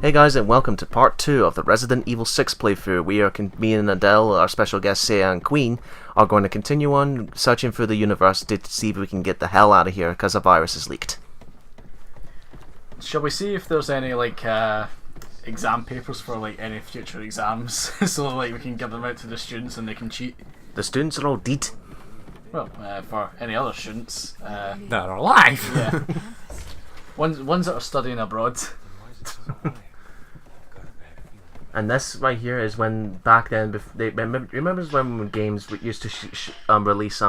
Hey guys, and welcome to part 2 of the Resident Evil 6 playthrough. Me and Adele, our special guest Saya and Queen, are going to continue on searching through the university to see if we can get the hell out of here because a virus is leaked. Shall we see if there's any exam papers for any future exams, so we can give them out to the students and they can cheat? The students are all dead. Well, for any other students that are alive. Yeah. ones that are studying abroad. And this right here is when back then remember when games used to release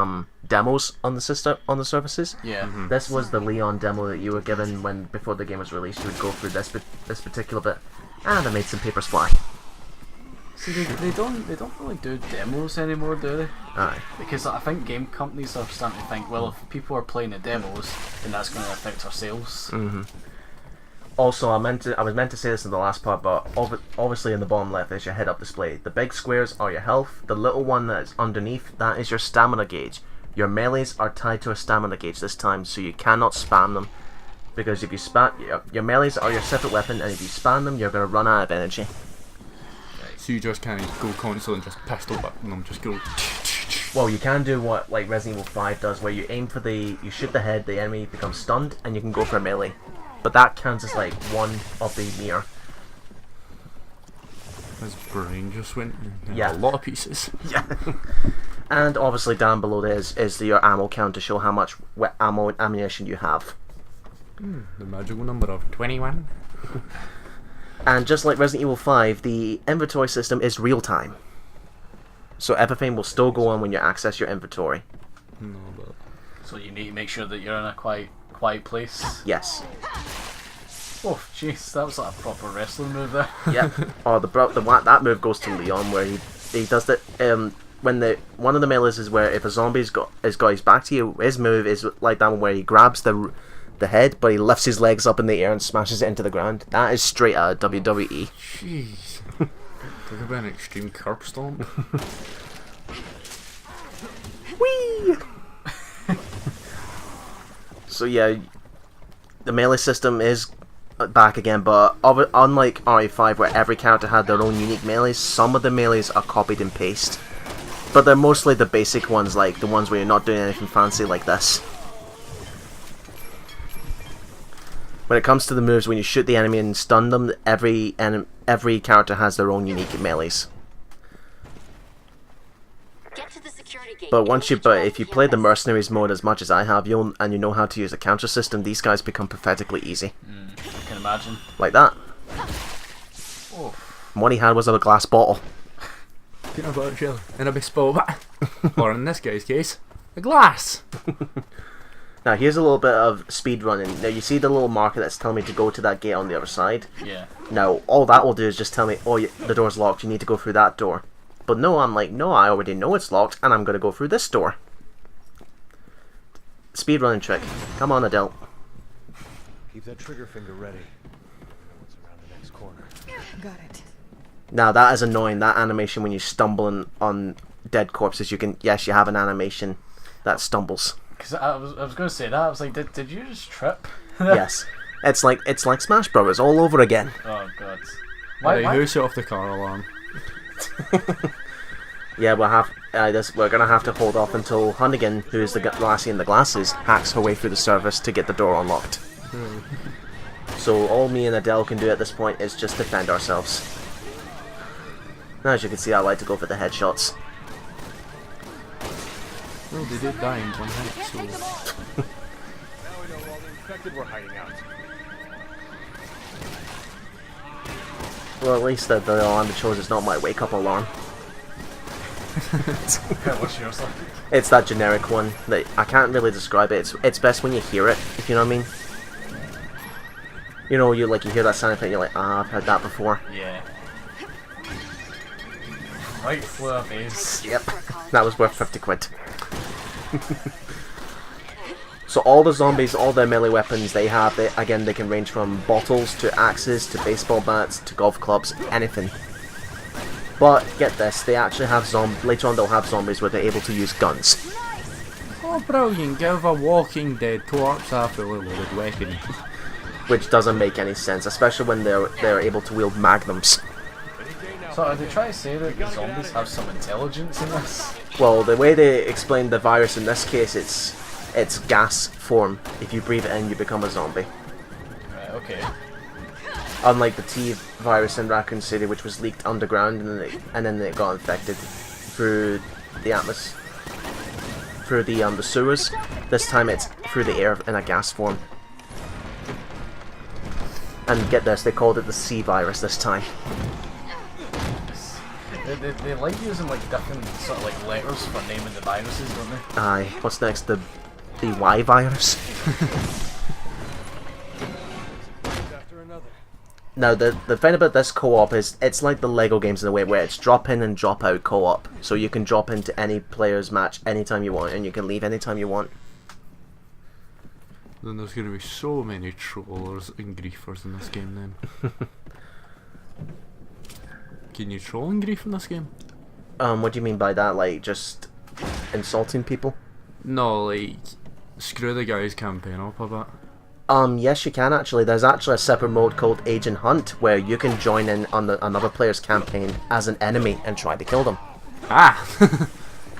demos on the services. Yeah. Mm-hmm. This was the Leon demo that you were given before the game was released. You would go through this particular bit, and I made some papers fly. See, they don't really do demos anymore, do they? Aye. Because I think game companies are starting to think, well, if people are playing the demos, then that's going to affect our sales. Mm-hmm. Also, I was meant to say this in the last part, but obviously in the bottom left is your head-up display. The big squares are your health. The little one that's underneath, that is your stamina gauge. Your melees are tied to a stamina gauge this time, so you cannot spam them. Because if you spam, your melees are your separate weapon, and if you spam them, you're going to run out of energy. So you just can't go console and just pistol button them, just go. Well, you can do what Resident Evil 5 does, where you aim for you shoot the head, the enemy becomes stunned, and you can go for a melee. But that counts as one of the mirror. His brain just went in Yeah. a lot of pieces. Yeah. And obviously down below there is your ammo count to show how much ammunition you have. The magical number of 21. And just like Resident Evil 5, the inventory system is real time. So everything will still go on when you access your inventory. No, but So you need to make sure that you're in a quiet place. Yes. Oh, jeez, that was like a proper wrestling move there. Yeah. Oh, that move goes to Leon, where he does that. When one of the melees is where if a zombie's got his back to you, his move is like that one where he grabs the head, but he lifts his legs up in the air and smashes it into the ground. That is straight out of WWE. jeez. Talk about an extreme curb stomp. Whee! So yeah, the melee system is back again, but unlike RE5 where every character had their own unique melees, some of the melees are copied and pasted. But they're mostly the basic ones, like the ones where you're not doing anything fancy like this. When it comes to the moves, when you shoot the enemy and stun them, every character has their own unique melees. But if you play the mercenaries mode as much as I have, and you know how to use a counter system, these guys become pathetically easy. I can imagine. Like that. Oh. And what he had was a glass bottle. Peanut butter jelly in a baseball bat. Or in this guy's case, a glass. Now here's a little bit of speed running. Now you see the little marker that's telling me to go to that gate on the other side? Yeah. Now all that will do is just tell me, oh, the door's locked, you need to go through that door. But no, I'm like, no, I already know it's locked, and I'm going to go through this door. Speed running trick. Come on, Adele. Keep that trigger finger ready. I know what's around the next corner. Got it. Now that is annoying, that animation when you stumble on dead corpses. You have an animation that stumbles. Because I was going to say that. I was like, did you just trip? Yes. It's like Smash Brothers all over again. Oh god. Why? Who set off the car alarm? Yeah, we're gonna have to hold off until Hunnigan, who is the lassie in the glasses, hacks her way through the service to get the door unlocked. So all me and Adele can do at this point is just defend ourselves. Now, as you can see, I like to go for the headshots. Well, they did die in one hit, so. Now we know all the infected were hiding out. Well, at least the alarm that shows it's not my wake-up alarm. What's yours like? It's that generic one that I can't really describe it. It's best when you hear it, if you know what I mean. You know, you hear that sound effect, you're like, ah, I've heard that before. Yeah. Right, floor base. Yep, that was worth 50 quid. So all the zombies, all their melee weapons they can range from bottles to axes to baseball bats to golf clubs, anything. But get this, they actually have later on they'll have zombies where they're able to use guns. Oh, brilliant! Give a Walking Dead corpse a fully loaded weapon. which doesn't make any sense, especially when they're able to wield magnums. So are they trying to say that the zombies have some intelligence in this? Well, the way they explain the virus in this case, it's gas form. If you breathe it in, you become a zombie. Right, okay. Unlike the T virus in Raccoon City, which was leaked underground and then it got infected through the atmosphere, through the sewers. This time it's through the air in a gas form. And get this, they called it the C virus this time. They like using like different sort of like letters for naming the viruses, don't they? Aye. What's next? The Y virus. After another. Now the thing about this co-op is it's like the Lego games in a way where it's drop in and drop out co-op. So you can drop into any player's match anytime you want, and you can leave anytime you want. Then there's going to be so many trollers and griefers in this game then. Can you troll and grief in this game? What do you mean by that? Like just insulting people? No, like screw the guy's campaign up a bit. Yes, you can actually. There's actually a separate mode called Agent Hunt where you can join in on another player's campaign as an enemy and try to kill them. Ah!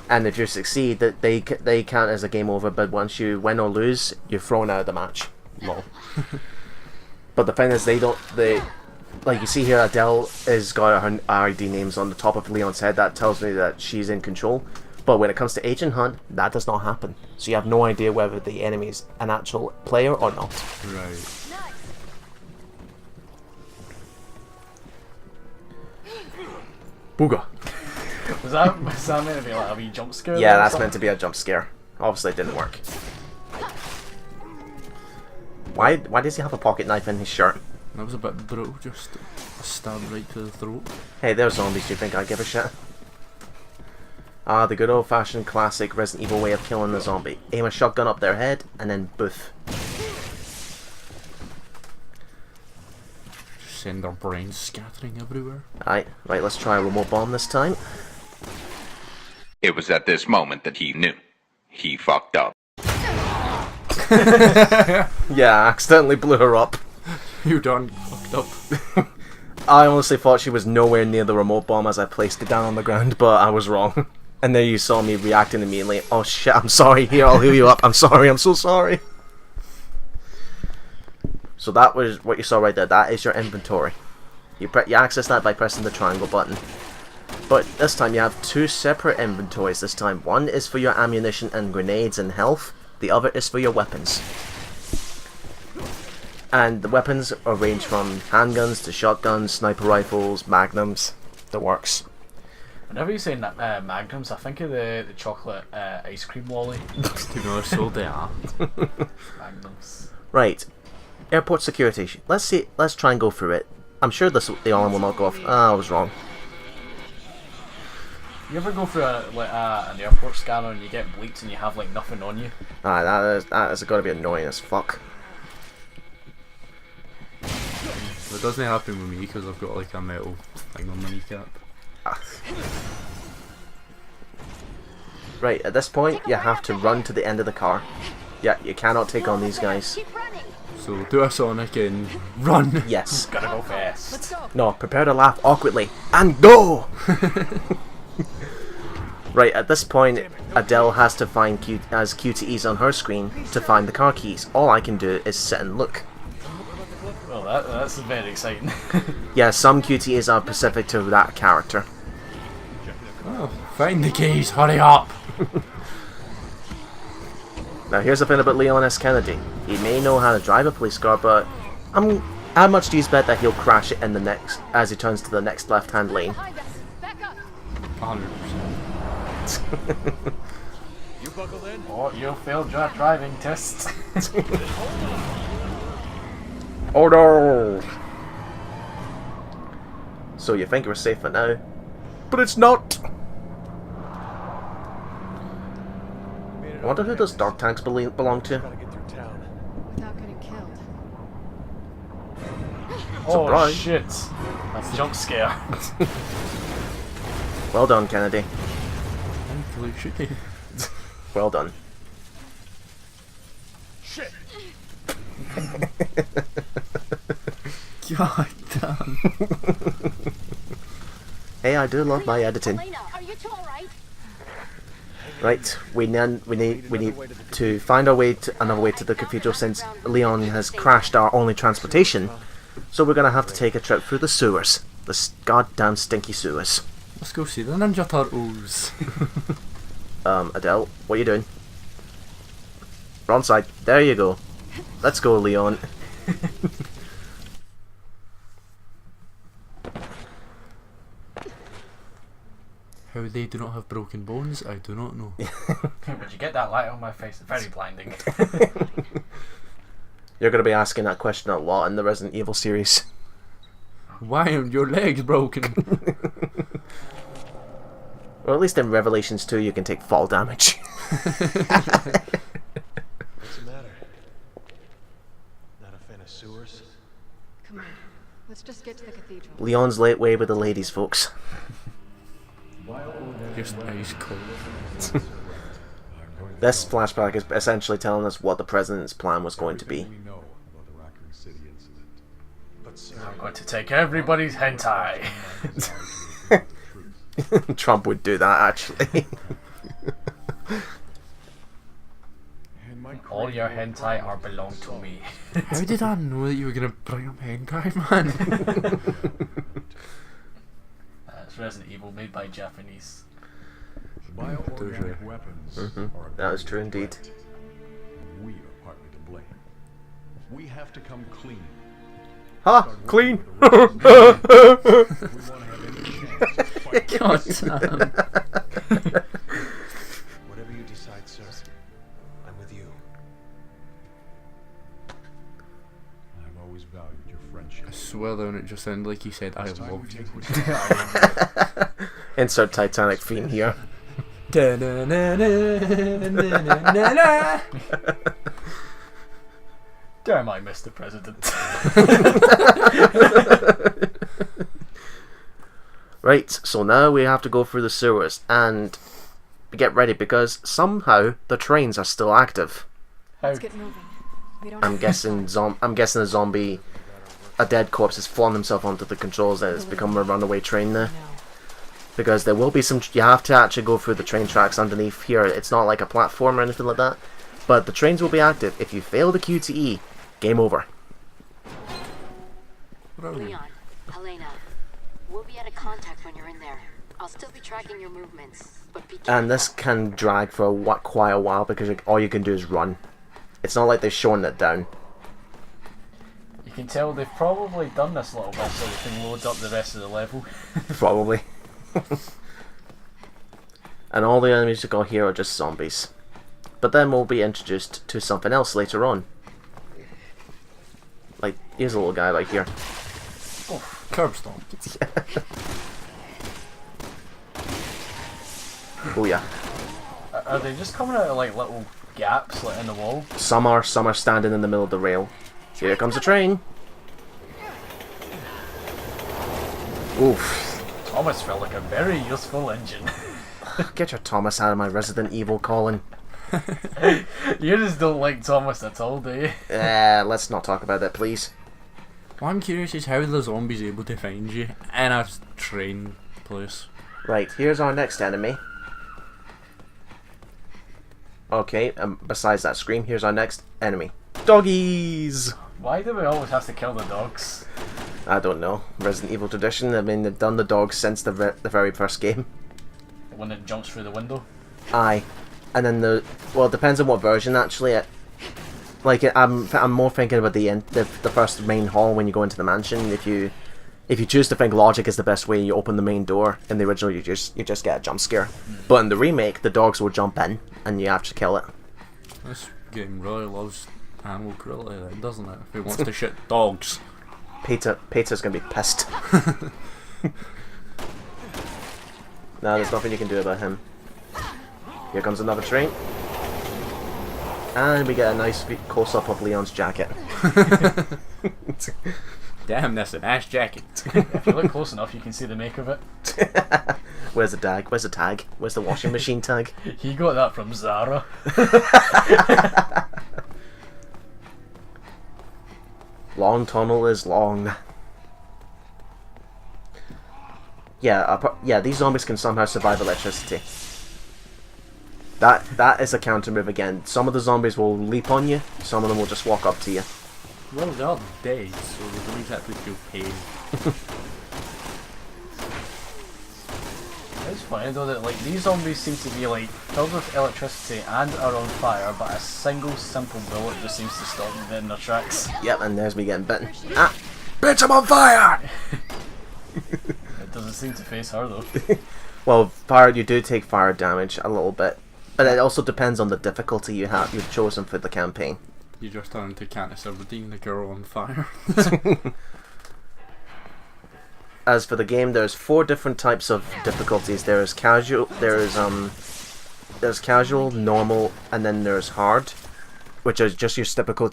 And if you succeed, that they count as a game over. But once you win or lose, you're thrown out of the match. Lol. But the thing is, they like you see here, Adele has got her ID names on the top of Leon's head. That tells me that she's in control. But when it comes to Agent Hunt, that does not happen. So you have no idea whether the enemy is an actual player or not. Right. Booga. Was that meant to be like a wee jump scare? Yeah, or that's something? meant to be a jump scare. Obviously, it didn't work. Why does he have a pocket knife in his shirt? That was a bit brutal, just a stab right to the throat. Hey, they're zombies. Do you think I give a shit? Ah, the good old-fashioned classic Resident Evil way of killing the zombie. Aim a shotgun up their head, and then boof. Just send their brains scattering everywhere. Right, let's try a remote bomb this time. It was at this moment that he knew. He fucked up. Yeah, I accidentally blew her up. You done fucked up. I honestly thought she was nowhere near the remote bomb as I placed it down on the ground, but I was wrong. And there you saw me reacting immediately. Oh shit, I'm sorry. Here, I'll heal you up. I'm sorry, I'm so sorry. So that was what you saw right there. That is your inventory. You access that by pressing the triangle button. But this time you have two separate inventories this time. One is for your ammunition and grenades and health. The other is for your weapons. And the weapons are ranged from handguns to shotguns, sniper rifles, magnums, the works. Whenever you say magnums, I think of the chocolate ice cream lolly. To be honest, so they are. Magnums. Right, airport security. Let's try and go through it. I'm sure the alarm will not go off. Ah, I was wrong. You ever go through an airport scanner and you get bleeped and you have like nothing on you? Ah, that is got to be annoying as fuck. It doesn't happen with me because I've got like a metal thing on my kneecap. Right, at this point, you have to run to the end of the car. Yeah, you cannot take on these guys. So do a Sonic and run. Yes. Gotta go fast. No, prepare to laugh awkwardly. And go! Right, at this point, Adele has to find QTEs on her screen to find the car keys. All I can do is sit and look. Well, that's very exciting. Yeah, some QTEs are specific to that character. Oh, find the keys, hurry up! Now here's the thing about Leon S. Kennedy. He may know how to drive a police car, but how much do you bet that he'll crash it in the next as he turns to the next left-hand lane? 100%. You buckled in? Oh, you failed your driving test. Oh no! So you think we're safe for now, but it's not. I wonder who those dark tanks belong to. Gotta get through town. Without getting killed. Oh Surprise. shit! That's a jump scare. Well done, Kennedy. Thankfully, should they? Well done. Shit! God damn. Hey, I do love my editing. Elena, are you two alright? Right, we need to find our way to another way to the cathedral since Leon has crashed our only transportation. So we're gonna have to take a trip through the sewers, the goddamn stinky sewers. Let's go see the Ninja Turtles. Adele, what are you doing? Wrong side. There you go. Let's go, Leon. How they do not have broken bones, I do not know. Would you get that light on my face? Very blinding. You're gonna be asking that question a lot in the Resident Evil series. Why aren't your legs broken? Or at least in Revelations 2 you can take fall damage. What's the matter? Not a fan of sewers? Come on, let's just get to the cathedral. Leon's late way with the ladies, folks. Just ice cold. This flashback is essentially telling us what the President's plan was going to be. We know about the Raccoon City incident. But sir, I'm going to take everybody's hentai. Trump would do that, actually. And my All your hentai are belong to me. How did I know that you were gonna bring up hentai, man? It's Resident Evil made by Japanese. bioorganic weapons are a That is big true indeed. threat. We are partly to blame. We have to come clean. Ha! Clean! We want to have any chance to fight. God damn. whatever you decide, sir, I'm with you. I've always valued your friendship. I swear down, it just sounded like he said, I It's time we loved you. take what Insert Titanic theme here. Da-na-na-na-na-na-na. Damn, I missed the president. Right, so now we have to go through the sewers and get ready because somehow the trains are still active. How? Let's get moving. We don't I'm have guessing a dead corpse has flung himself onto the controls and it's become a runaway train now. No. Because there will be some, you have to actually go through the train tracks underneath here. It's not like a platform or anything like that. But the trains will be active. If you fail the QTE, game over. What are we? Leon, Helena, we'll be out of contact when you're in there. I'll still be tracking your movements, but be careful. And this can drag for quite a while because all you can do is run. It's not like they've shown it down. You can tell they've probably done this a little bit so they can load up the rest of the level. Probably. And all the enemies you got here are just zombies. But then we'll be introduced to something else later on. Like, here's a little guy right here. Curb stomp. Oh yeah. Are they just coming out of like little gaps like in the wall? Some are standing in the middle of the rail. Here comes the train. Oof. Thomas felt like a very useful engine. Get your Thomas out of my Resident Evil calling. You just don't like Thomas at all, do you? Let's not talk about that, please. What I'm curious is how are the zombies able to find you in a train place? Right, here's our next enemy. Okay, besides that scream, here's our next enemy. Doggies! Why do we always have to kill the dogs? I don't know. Resident Evil tradition. I mean, they've done the dogs since the very first game. When it jumps through the window? Aye. And then well, it depends on what version actually. I'm more thinking about the first main hall when you go into the mansion. If you choose to think logic is the best way, you open the main door. In the original, you just get a jump scare. But in the remake, the dogs will jump in and you have to kill it. This game really loves animal cruelty, then, doesn't it? If it wants to shoot dogs. Peter's gonna be pissed. No, there's nothing you can do about him. Here comes another train. And we get a nice close-up of Leon's jacket. Damn, that's an ass jacket. If you look close enough, you can see the make of it. Where's the tag? Where's the tag? Where's the washing machine tag? He got that from Zara. Long tunnel is long. Yeah, these zombies can somehow survive electricity. That is a counter move again. Some of the zombies will leap on you, some of them will just walk up to you. Well, they are dead, so they don't exactly feel pain. It's funny though that like these zombies seem to be like filled with electricity and are on fire, but a single simple bullet just seems to stop them dead in their tracks. Yep, and there's me getting bitten. Ah! Bitch, I'm on fire! It doesn't seem to face her though. Well, fire, you do take fire damage a little bit. But it also depends on the difficulty you've chosen for the campaign. You just turn into Katniss Everdeen, the girl on fire. As for the game, there's 4 different types of difficulties. There's casual, there's casual, normal, and then there's hard, which is just your stereotypical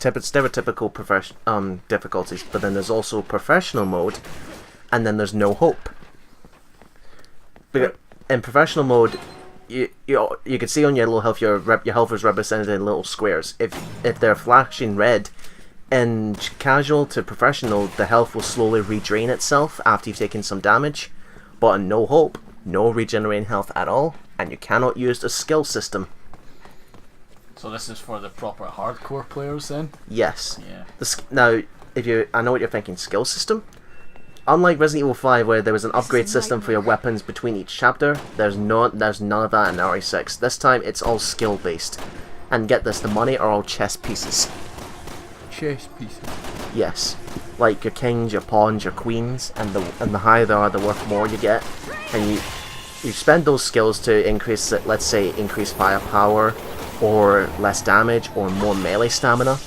difficulties. But then there's also professional mode, and then there's no hope. In professional mode, you can see on your little health, your health is represented in little squares. If they're flashing red, in casual to professional, the health will slowly redrain itself after you've taken some damage. But in no hope, no regenerating health at all, and you cannot use the skill system. So this is for the proper hardcore players then? Yes. Yeah. Now, I know what you're thinking, skill system? Unlike Resident Evil 5, where there was an upgrade system for your weapons between each chapter, there's none of that in RE6. This time, it's all skill based. And get this, the money are all chess pieces. Chess pieces. Yes, like your kings, your pawns, your queens, and the higher they are, the worth more you get. And you spend those skills to increase, let's say, increase firepower, or less damage, or more melee stamina.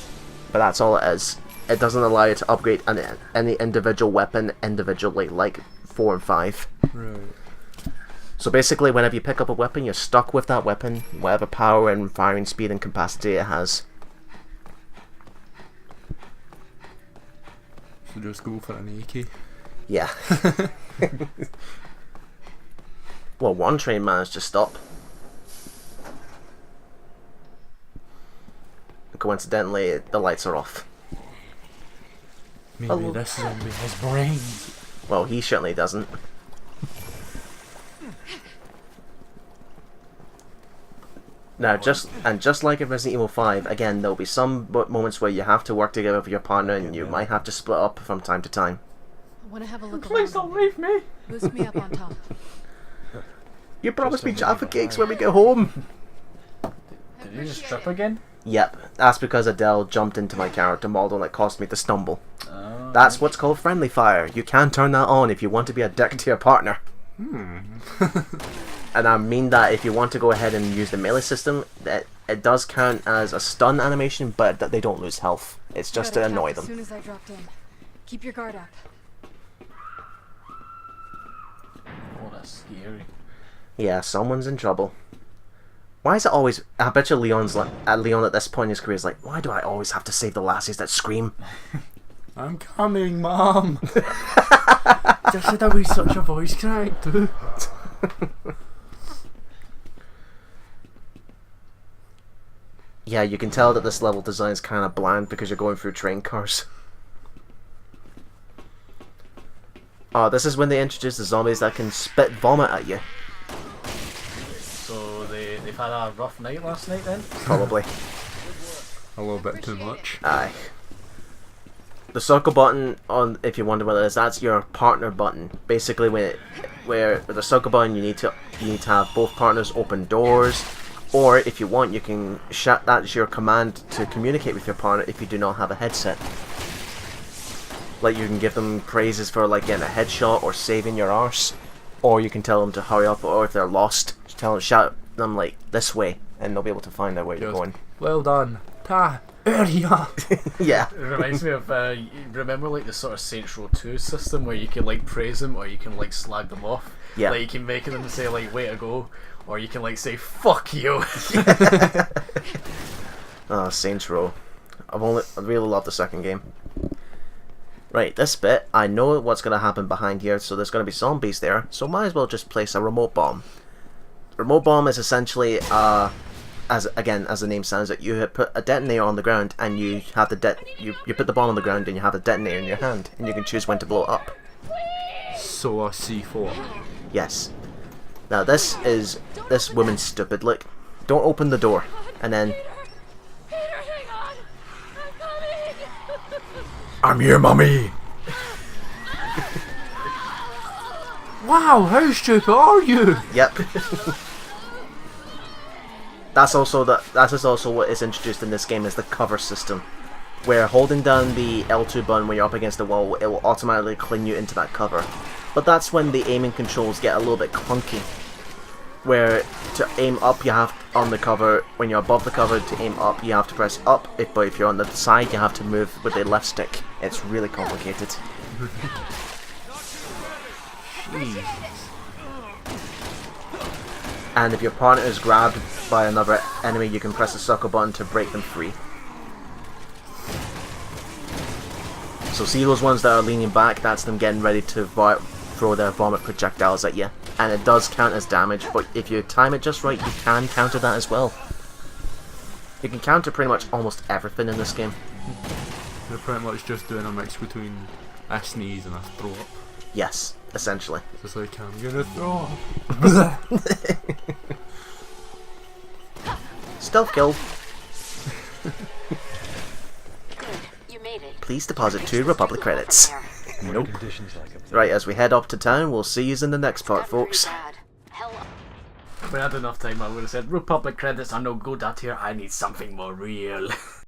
But that's all it is. It doesn't allow you to upgrade any individual weapon individually, like 4 and 5. Right. So basically, whenever you pick up a weapon, you're stuck with that weapon, whatever power and firing speed and capacity it has. So just go for an AK. Yeah. Well, one train managed to stop. Coincidentally, the lights are off. Maybe this zombie has brains. Well, he certainly doesn't. Now, just like in Resident Evil 5, again, there'll be some moments where you have to work together with your partner, and you might have to split up from time to time. I want to have a look Please around. don't leave me! Boost me up on top. You promised me Jaffa cakes when we get home. Did you just trip again? Yep, that's because Adele jumped into my character model and it caused me to stumble. Oh. That's what's called friendly fire. You can turn that on if you want to be a dick to your partner. And I mean that if you want to go ahead and use the melee system, that it does count as a stun animation, but they don't lose health. It's just to annoy As them. soon as I dropped in. Keep your guard up. Oh, that's scary. Yeah, someone's in trouble. Why is it always... I bet you Leon at this point in his career is like, why do I always have to save the lassies that scream? I'm coming, Mom. Just said I was such a voice crack too. Yeah, you can tell that this level design is kind of bland because you're going through train cars. Oh, this is when they introduce the zombies that can spit vomit at you. So they've had a rough night last night then? Probably. A little bit too much. Aye. The circle button, on if you wonder what it is, that's your partner button. Basically, where with the circle button, you need to have both partners open doors, or if you want, you can shut. That's your command to communicate with your partner if you do not have a headset. Like you can give them praises for like getting a headshot or saving your arse, or you can tell them to hurry up, or if they're lost, shout them like this way, and they'll be able to find out where you're going. Well done. Ta. Area. Yeah. It reminds me of, remember like the sort of Saints Row 2 system where you can like praise them or you can like slag them off? Yeah. Like you can make them say like way to go, or you can like say fuck you. Oh, Saints Row. I really love the second game. Right, this bit, I know what's going to happen behind here, so there's going to be zombies there, so might as well just place a remote bomb. Remote bomb is essentially as the name sounds, that you put a detonator on the ground, and you have the you put the bomb on the ground, and you have the detonator in your hand, and you can choose when to blow it up. So a C4. Yes. Now this woman's stupid. Look, don't open the door, and then. I'm here, mummy. Wow, how stupid are you? Yep. That is also what is introduced in this game, is the cover system, where holding down the L2 button when you're up against the wall, it will automatically cling you into that cover. But that's when the aiming controls get a little bit clunky, where to aim up you have on the cover, when you're above the cover, to aim up you have to press up, but if you're on the side you have to move with the left stick. It's really complicated. And if your partner is grabbed by another enemy, you can press the circle button to break them free. So see those ones that are leaning back, that's them getting ready to throw their vomit projectiles at you. And it does count as damage, but if you time it just right, you can counter that as well. You can counter pretty much almost everything in this game. They're pretty much just doing a mix between a sneeze and a throw up. Yes, essentially. It's like, I'm gonna throw up. Stealth kill. Good. You made it. Please deposit 2 Republic credits. Nope. Conditions like up Right, as we head up to town, we'll see you in the next part, folks. Hell, If we had enough time, I would have said Republic credits are no good out here. I need something more real.